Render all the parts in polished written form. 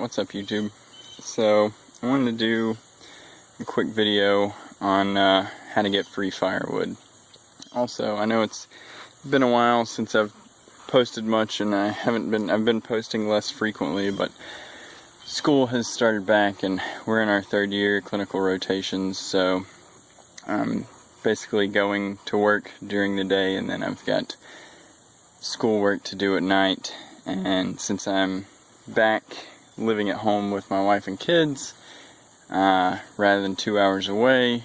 What's up, YouTube? So I wanted to do a quick video on how to get free firewood. Also, I know it's been a while since I've posted much, and I've been posting less frequently, but school has started back and we're in our third year clinical rotations, so I'm basically going to work during the day and then I've got schoolwork to do at night. And since I'm back living at home with my wife and kids, rather than 2 hours away,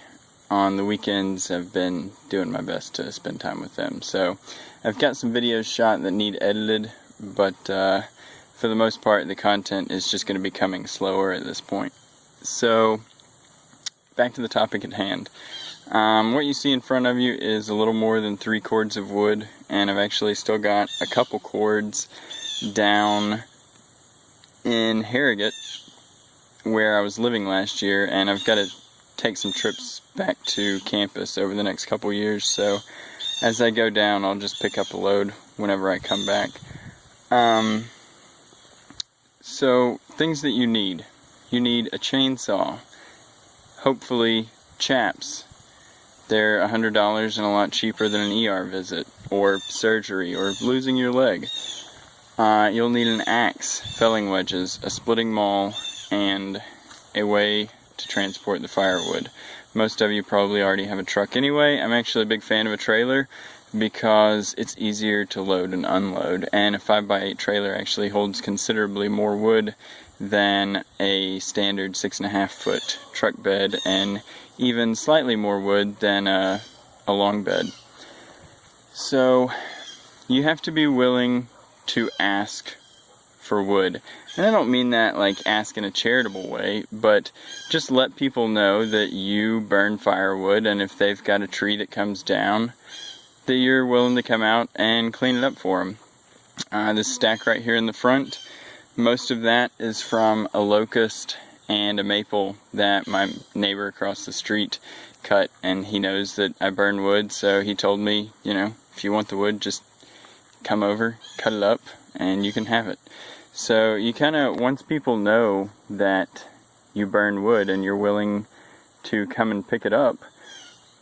on the weekends I've been doing my best to spend time with them. So I've got some videos shot that need edited, but for the most part the content is just going to be coming slower at this point. So back to the topic at hand. What you see in front of you is a little more than 3 cords of wood, and I've actually still got a couple cords down in Harrogate where I was living last year, and I've got to take some trips back to campus over the next couple years, so as I go down I'll just pick up a load whenever I come back. So things that you need a chainsaw, hopefully chaps. They're $100 and a lot cheaper than an ER visit or surgery or losing your leg. You'll need an axe, felling wedges, a splitting maul, and a way to transport the firewood. Most of you probably already have a truck anyway. I'm actually a big fan of a trailer because it's easier to load and unload, and a 5x8 trailer actually holds considerably more wood than a standard 6.5 foot truck bed, and even slightly more wood than a long bed. So you have to be willing to ask for wood. And I don't mean that like ask in a charitable way, but just let people know that you burn firewood, and if they've got a tree that comes down, that you're willing to come out and clean it up for them. This stack right here in the front, most of that is from a locust and a maple that my neighbor across the street cut, and he knows that I burn wood, so he told me, you know, if you want the wood, just come over, cut it up, and you can have it. So you kind of, once people know that you burn wood and you're willing to come and pick it up,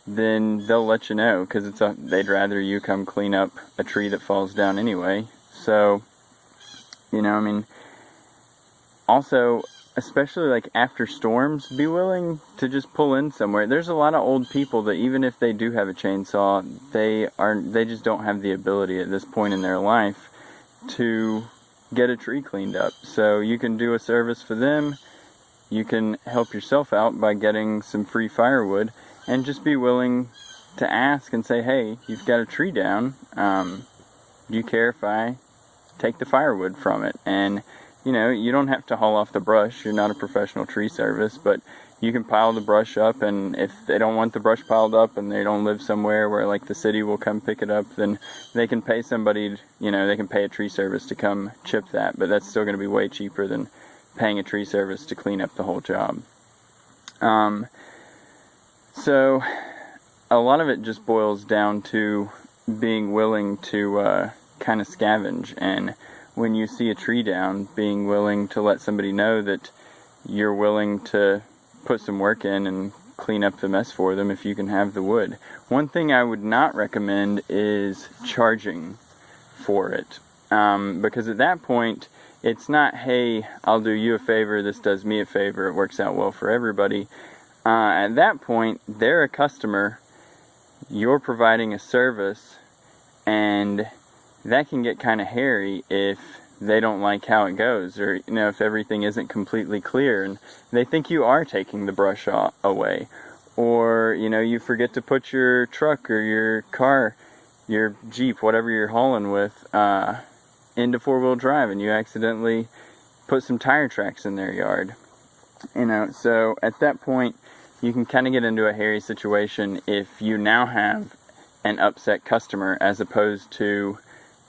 then they'll let you know, because they'd rather you come clean up a tree that falls down anyway. So, you know, I mean, also, especially like after storms, be willing to just pull in somewhere. There's a lot of old people that even if they do have a chainsaw, they just don't have the ability at this point in their life to get a tree cleaned up. So you can do a service for them. You can help yourself out by getting some free firewood, and just be willing to ask and say, hey, you've got a tree down. Do you care if I take the firewood from it? And you know, you don't have to haul off the brush. You're not a professional tree service, but you can pile the brush up, and if they don't want the brush piled up and they don't live somewhere where like the city will come pick it up, then they can pay somebody, you know, they can pay a tree service to come chip that, but that's still going to be way cheaper than paying a tree service to clean up the whole job. So a lot of it just boils down to being willing to kind of scavenge, and when you see a tree down, being willing to let somebody know that you're willing to put some work in and clean up the mess for them if you can have the wood. One thing I would not recommend is charging for it, because at that point it's not, hey, I'll do you a favor, this does me a favor, it works out well for everybody. At that point, they're a customer, you're providing a service, and that can get kind of hairy if they don't like how it goes, or you know, if everything isn't completely clear and they think you are taking the brush away, or you know, you forget to put your truck or your car, your Jeep, whatever you're hauling with, into 4-wheel drive, and you accidentally put some tire tracks in their yard. You know, so at that point you can kind of get into a hairy situation if you now have an upset customer as opposed to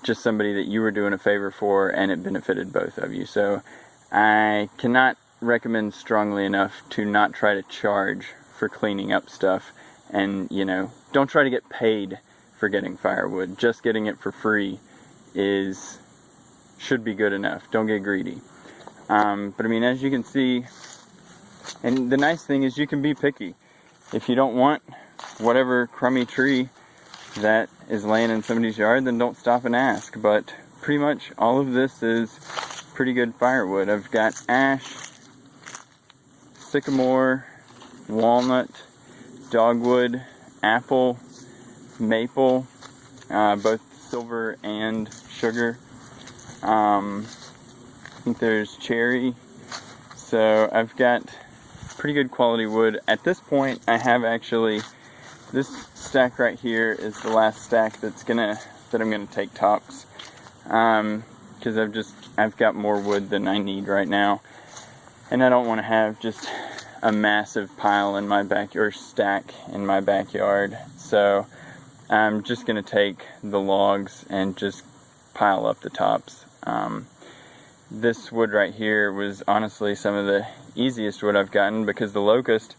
just somebody that you were doing a favor for and it benefited both of you. So I cannot recommend strongly enough to not try to charge for cleaning up stuff, and you know, don't try to get paid for getting firewood. Just getting it for free should be good enough. Don't get greedy. But I mean, as you can see, and the nice thing is you can be picky. If you don't want whatever crummy tree that is laying in somebody's yard, then don't stop and ask. But pretty much all of this is pretty good firewood. I've got ash, sycamore, walnut, dogwood, apple, maple, both silver and sugar. I think there's cherry. So I've got pretty good quality wood. At this point, I have actually, this stack right here is the last stack that I'm gonna take tops, because I've got more wood than I need right now, and I don't want to have just a massive pile in my backyard, or stack in my backyard. So I'm just gonna take the logs and just pile up the tops. This wood right here was honestly some of the easiest wood I've gotten, because the locust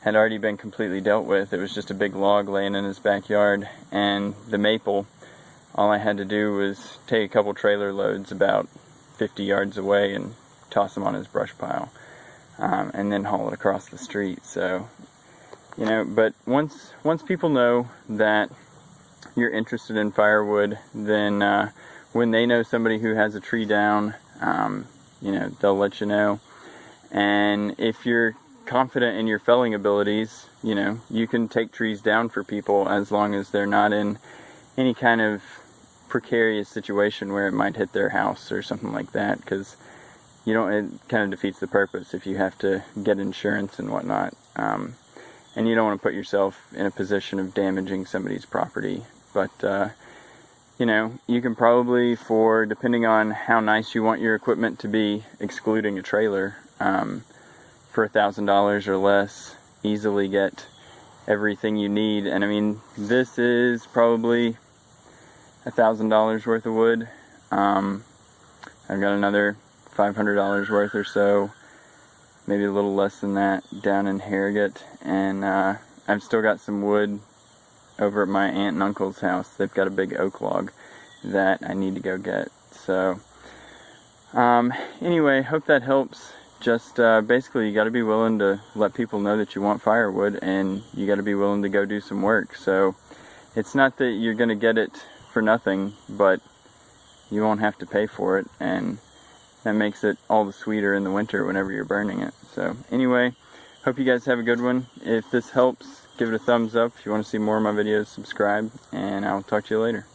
had already been completely dealt with. It was just a big log laying in his backyard, and the maple, all I had to do was take a couple trailer loads about 50 yards away and toss them on his brush pile, and then haul it across the street. So, you know, but once people know that you're interested in firewood, then when they know somebody who has a tree down, you know, they'll let you know. And if you're confident in your felling abilities, you know, you can take trees down for people as long as they're not in any kind of precarious situation where it might hit their house or something like that, because you don't, it kind of defeats the purpose if you have to get insurance and whatnot. And you don't want to put yourself in a position of damaging somebody's property. But you know, you can probably, for, depending on how nice you want your equipment to be, excluding a trailer, for $1,000 or less, easily get everything you need. And I mean, this is probably $1,000 worth of wood. I've got another $500 worth or so, maybe a little less than that, down in Harrogate. And I've still got some wood over at my aunt and uncle's house. They've got a big oak log that I need to go get. So anyway, hope that helps. Just basically, you got to be willing to let people know that you want firewood, and you got to be willing to go do some work. So it's not that you're going to get it for nothing, but you won't have to pay for it, and that makes it all the sweeter in the winter whenever you're burning it. So anyway, hope you guys have a good one. If this helps, give it a thumbs up. If you want to see more of my videos, subscribe, and I'll talk to you later.